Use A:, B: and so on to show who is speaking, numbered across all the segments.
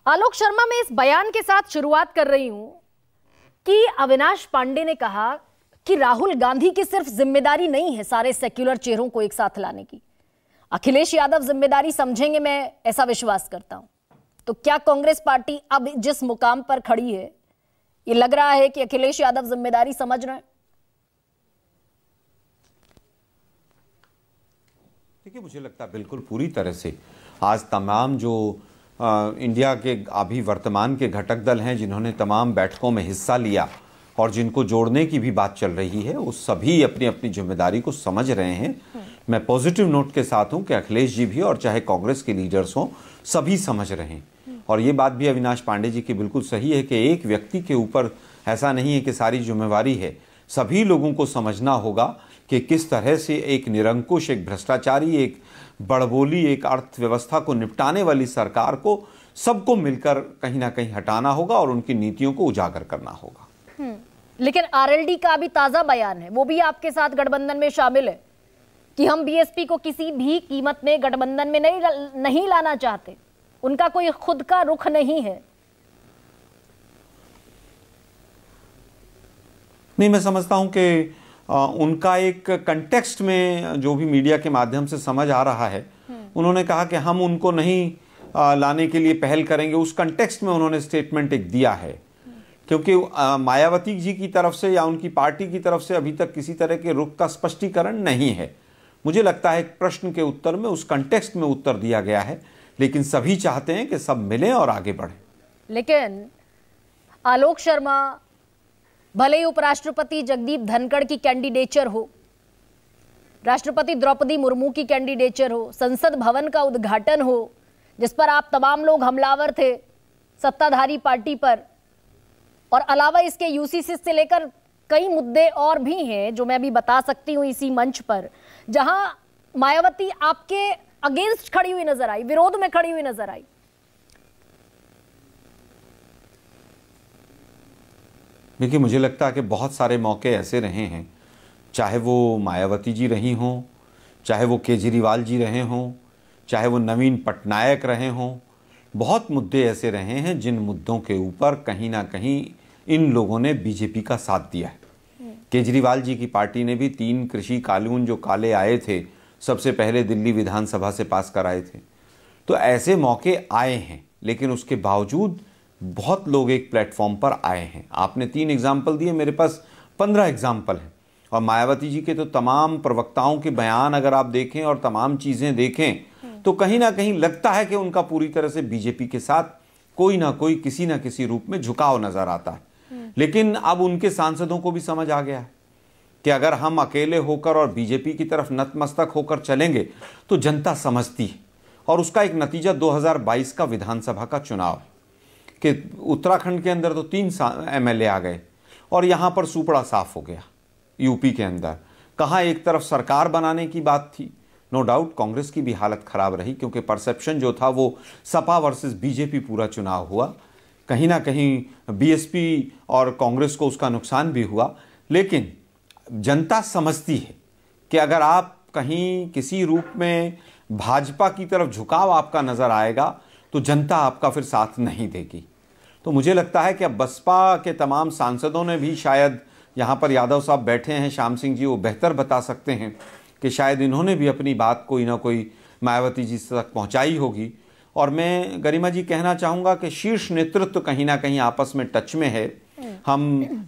A: आलोक शर्मा, मैं इस बयान के साथ शुरुआत कर रही हूं कि अविनाश पांडे ने कहा कि राहुल गांधी की सिर्फ जिम्मेदारी नहीं है सारे सेक्युलर चेहरों को एक साथ लाने की, अखिलेश यादव जिम्मेदारी समझेंगे, मैं ऐसा विश्वास करता हूं। तो क्या कांग्रेस पार्टी अब जिस मुकाम पर खड़ी है, ये लग रहा है कि अखिलेश यादव जिम्मेदारी समझ रहे हैं?
B: देखिए, मुझे लगता है बिल्कुल पूरी तरह से आज तमाम जो इंडिया के अभी वर्तमान के घटक दल हैं, जिन्होंने तमाम बैठकों में हिस्सा लिया और जिनको जोड़ने की भी बात चल रही है, वो सभी अपनी अपनी जिम्मेदारी को समझ रहे हैं। मैं पॉजिटिव नोट के साथ हूं कि अखिलेश जी भी और चाहे कांग्रेस के लीडर्स हों, सभी समझ रहे हैं। और ये बात भी अविनाश पांडे जी की बिल्कुल सही है कि एक व्यक्ति के ऊपर ऐसा नहीं है कि सारी जिम्मेवारी है। सभी लोगों को समझना होगा कि किस तरह से एक निरंकुश, एक भ्रष्टाचारी, एक बड़बोली, एक अर्थव्यवस्था को निपटाने वाली सरकार को सबको मिलकर कहीं ना कहीं हटाना होगा और उनकी नीतियों को उजागर करना होगा।
A: लेकिन आरएलडी का अभी ताजा बयान है, वो भी आपके साथ गठबंधन में शामिल है कि हम बीएसपी को किसी भी कीमत में गठबंधन में नहीं लाना चाहते, उनका कोई खुद का रुख नहीं है।
B: नहीं, मैं समझता हूं कि उनका एक कंटेक्स्ट में जो भी मीडिया के माध्यम से समझ आ रहा है, उन्होंने कहा कि हम उनको नहीं लाने के लिए पहल करेंगे। उस कंटेक्स्ट में उन्होंने स्टेटमेंट एक दिया है, क्योंकि मायावती जी की तरफ से या उनकी पार्टी की तरफ से अभी तक किसी तरह के रुख का स्पष्टीकरण नहीं है। मुझे लगता है एक प्रश्न के उत्तर में उस कंटेक्स्ट में उत्तर दिया गया है, लेकिन सभी चाहते हैं कि सब मिलें और आगे बढ़ें।
A: लेकिन आलोक शर्मा, भले ही उपराष्ट्रपति जगदीप धनखड़ की कैंडिडेचर हो, राष्ट्रपति द्रौपदी मुर्मू की कैंडिडेचर हो, संसद भवन का उद्घाटन हो, जिस पर आप तमाम लोग हमलावर थे सत्ताधारी पार्टी पर, और अलावा इसके यूसीसी से लेकर कई मुद्दे और भी हैं जो मैं भी बता सकती हूं इसी मंच पर, जहां मायावती आपके अगेंस्ट खड़ी हुई नजर आई, विरोध में खड़ी हुई नजर आई।
B: देखिए, मुझे लगता है कि बहुत सारे मौके ऐसे रहे हैं, चाहे वो मायावती जी रही हों, चाहे वो केजरीवाल जी रहे हों, चाहे वो नवीन पटनायक रहे हों, बहुत मुद्दे ऐसे रहे हैं जिन मुद्दों के ऊपर कहीं ना कहीं इन लोगों ने बीजेपी का साथ दिया है। केजरीवाल जी की पार्टी ने भी 3 कृषि कानून जो काले आए थे, सबसे पहले दिल्ली विधानसभा से पास कराए थे। तो ऐसे मौके आए हैं, लेकिन उसके बावजूद बहुत लोग एक प्लेटफॉर्म पर आए हैं। आपने 3 एग्जाम्पल दिए, मेरे पास 15 एग्जाम्पल हैं। और मायावती जी के तो तमाम प्रवक्ताओं के बयान अगर आप देखें और तमाम चीज़ें देखें, तो कहीं ना कहीं लगता है कि उनका पूरी तरह से बीजेपी के साथ कोई ना कोई किसी ना किसी रूप में झुकाव नजर आता है। लेकिन अब उनके सांसदों को भी समझ आ गया है कि अगर हम अकेले होकर और बीजेपी की तरफ नतमस्तक होकर चलेंगे तो जनता समझती है। और उसका एक नतीजा 2022 का विधानसभा का चुनाव है कि उत्तराखंड के अंदर तो 3 एमएलए आ गए और यहां पर सुपड़ा साफ हो गया। यूपी के अंदर कहां एक तरफ सरकार बनाने की बात थी, नो डाउट कांग्रेस की भी हालत खराब रही, क्योंकि परसेप्शन जो था वो सपा वर्सेस बीजेपी पूरा चुनाव हुआ। कहीं ना कहीं बीएसपी और कांग्रेस को उसका नुकसान भी हुआ। लेकिन जनता समझती है कि अगर आप कहीं किसी रूप में भाजपा की तरफ झुकाव आपका नजर आएगा तो जनता आपका फिर साथ नहीं देगी। तो मुझे लगता है कि अब बसपा के तमाम सांसदों ने भी, शायद यहाँ पर यादव साहब बैठे हैं, श्याम सिंह जी, वो बेहतर बता सकते हैं कि शायद इन्होंने भी अपनी बात कोई ना कोई मायावती जी तक पहुँचाई होगी। और मैं गरिमा जी कहना चाहूँगा कि शीर्ष नेतृत्व कहीं ना कहीं आपस में टच में है। हम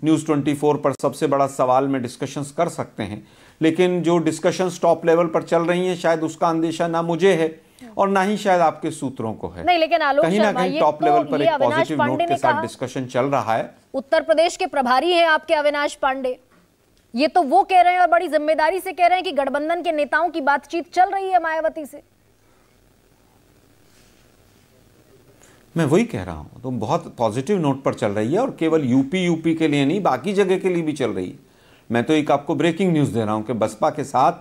B: न्यूज़ 24 पर सबसे बड़ा सवाल में डिस्कशंस कर सकते हैं, लेकिन जो डिस्कशंस टॉप लेवल पर चल रही हैं, शायद उसका अंदेशा ना मुझे है और ना ही शायद आपके सूत्रों को है।
A: नहीं, लेकिन
B: कहीं ना कहीं टॉप लेवल पर एक पॉजिटिव नोट के साथ डिस्कशन चल रहा है।
A: उत्तर प्रदेश के प्रभारी हैं आपके अविनाश पांडे, ये तो वो कह रहे हैं और बड़ी जिम्मेदारी से कह रहे हैं कि गठबंधन के नेताओं की बातचीत चल रही है मायावती से।
B: मैं वही कह रहा हूं, तो बहुत पॉजिटिव नोट पर चल रही है और केवल यूपी के लिए नहीं, बाकी जगह के लिए भी चल रही है। मैं तो एक आपको ब्रेकिंग न्यूज दे रहा हूं कि बसपा के साथ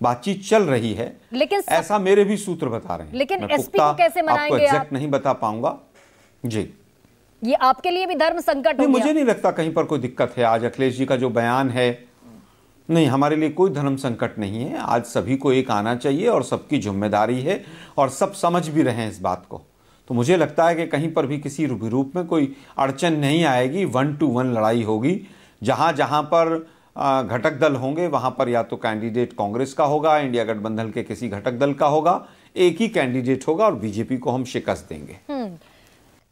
B: बातचीत चल रही है, लेकिन ऐसा मेरे भी सूत्र बता रहे हैं।
A: लेकिन एसपी को कैसे मनाएंगे
B: आपको एग्जैक्ट नहीं बता पाऊंगा जी।
A: ये आपके लिए भी धर्म संकट हो गया?
B: मुझे नहीं लगता कहीं पर कोई दिक्कत है। आज अखिलेश जी का जो बयान है, नहीं, हमारे लिए कोई धर्म संकट नहीं है। आज सभी को एक आना चाहिए और सबकी जिम्मेदारी है और सब समझ भी रहे हैं इस बात को। तो तो मुझे लगता है कि कहीं पर भी किसी भी रूप में कोई अड़चन नहीं आएगी। 1-to-1 लड़ाई होगी। जहां जहां पर घटक दल होंगे वहां पर या तो कैंडिडेट कांग्रेस का होगा, इंडिया गठबंधन के किसी घटक दल का होगा, एक ही कैंडिडेट होगा और बीजेपी को हम शिकस्त देंगे।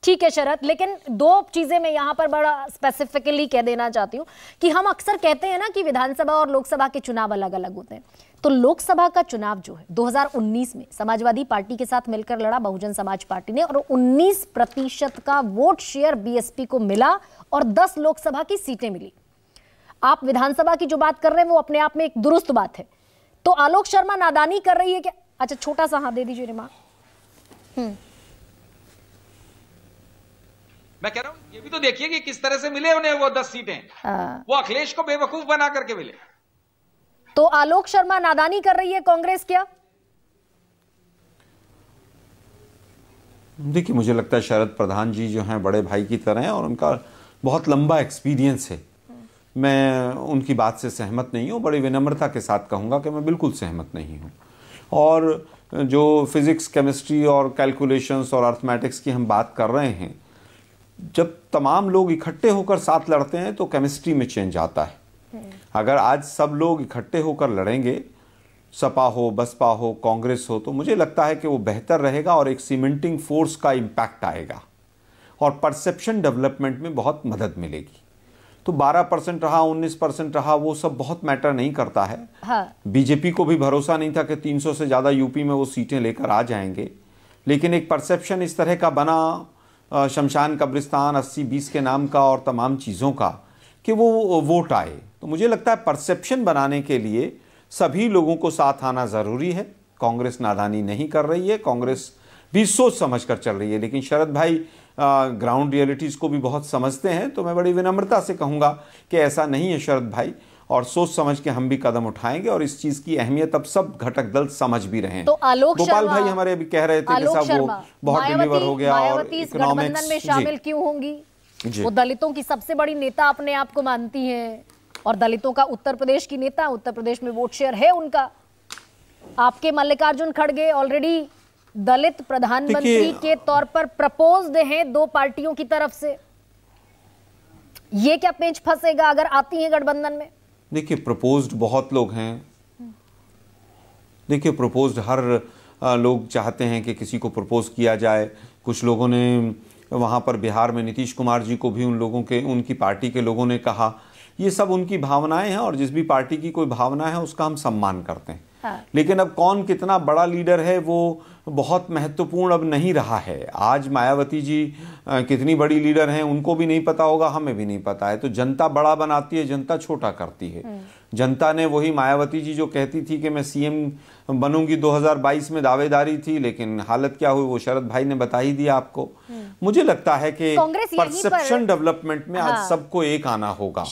A: ठीक है शरद, लेकिन दो चीजें मैं यहां पर बड़ा स्पेसिफिकली कह देना चाहती हूं कि हम अक्सर कहते हैं ना कि विधानसभा और लोकसभा के चुनाव अलग अलग होते हैं। तो लोकसभा का चुनाव जो है 2019 में समाजवादी पार्टी के साथ मिलकर लड़ा बहुजन समाज पार्टी ने, और 19% का वोट शेयर बीएसपी को मिला और 10 लोकसभा की सीटें मिली। आप विधानसभा की जो बात कर रहे हैं वो अपने आप में एक दुरुस्त बात है। तो आलोक शर्मा नादानी कर रही है क्या? अच्छा, छोटा सा हाथ दे दीजिए रिमा।
C: मैं कह रहा हूं ये भी तो देखिए कि किस तरह से मिले उन्हें वो 10 सीटें। वो अखिलेश को बेवकूफ बना करके मिले।
A: तो आलोक शर्मा नादानी कर रही है कांग्रेस क्या?
B: देखिए, मुझे लगता है शरद प्रधान जी जो हैं बड़े भाई की तरह हैं और उनका बहुत लंबा एक्सपीरियंस है। मैं उनकी बात से सहमत नहीं हूँ। बड़ी विनम्रता के साथ कहूँगा कि मैं बिल्कुल सहमत नहीं हूँ। और जो फिजिक्स, केमिस्ट्री और कैलकुलेशंस और अर्थमेटिक्स की हम बात कर रहे हैं, जब तमाम लोग इकट्ठे होकर साथ लड़ते हैं तो केमिस्ट्री में चेंज आता है। अगर आज सब लोग इकट्ठे होकर लड़ेंगे, सपा हो, बसपा हो, कांग्रेस हो, तो मुझे लगता है कि वो बेहतर रहेगा और एक सीमेंटिंग फोर्स का इम्पैक्ट आएगा और परसेप्शन डेवलपमेंट में बहुत मदद मिलेगी। तो 12% रहा, 19% रहा, वो सब बहुत मैटर नहीं करता है। हाँ। बीजेपी को भी भरोसा नहीं था कि 300 से ज़्यादा यूपी में वो सीटें लेकर आ जाएंगे, लेकिन एक परसेप्शन इस तरह का बना, शमशान कब्रिस्तान 80-20 के नाम का और तमाम चीज़ों का, कि वो वोट आए। तो मुझे लगता है परसेप्शन बनाने के लिए सभी लोगों को साथ आना ज़रूरी है। कांग्रेस नादानी नहीं कर रही है, कांग्रेस भी सोच समझ कर चल रही है, लेकिन शरद भाई ग्राउंड रियलिटीज़ को भी बहुत समझते हैं। तो मैं बड़ी विनम्रता से कहूँगा कि ऐसा नहीं है शरद भाई, और सोच समझ के हम भी कदम उठाएंगे और इस चीज की अहमियत अब सब घटक दल समझ भी रहे हैं।
A: तो आलोक
B: गोपाल भाई हमारे अभी कह रहे थे कि साहब वो बहुत डिलीवर हो गया और
A: इकोनॉमिक्स में शामिल क्यों होंगी? वो दलितों की सबसे बड़ी नेता अपने आप को मानती हैं और दलितों का उत्तर प्रदेश की नेता, उत्तर प्रदेश में वोट शेयर है उनका। आपके मल्लिकार्जुन खड़गे ऑलरेडी दलित प्रधानमंत्री के तौर पर प्रपोज्ड हैं 2 पार्टियों की तरफ से। ये क्या पेंच फंसेगा अगर आती है गठबंधन में?
B: देखिए, प्रपोज्ड बहुत लोग हैं। देखिए, प्रपोज्ड हर लोग चाहते हैं कि किसी को प्रपोज किया जाए। कुछ लोगों ने वहाँ पर बिहार में नीतीश कुमार जी को भी उनकी पार्टी के लोगों ने कहा। ये सब उनकी भावनाएं हैं और जिस भी पार्टी की कोई भावना है उसका हम सम्मान करते हैं। हाँ। लेकिन अब कौन कितना बड़ा लीडर है वो बहुत महत्वपूर्ण अब नहीं रहा है। आज मायावती जी कितनी बड़ी लीडर हैं उनको भी नहीं पता होगा, हमें भी नहीं पता है। तो जनता बड़ा बनाती है, जनता छोटा करती है। जनता ने वही मायावती जी जो कहती थी कि मैं सीएम बनूंगी 2022 में दावेदारी थी, लेकिन हालत क्या हुई वो शरद भाई ने बता ही दिया आपको। मुझे लगता है कि परसेप्शन डेवलपमेंट में आज सबको एक आना होगा।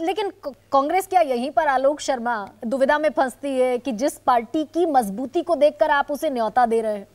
A: लेकिन कांग्रेस क्या यहीं पर आलोक शर्मा दुविधा में फंसती है कि जिस पार्टी की मजबूती को देखकर आप उसे न्योता दे रहे हैं?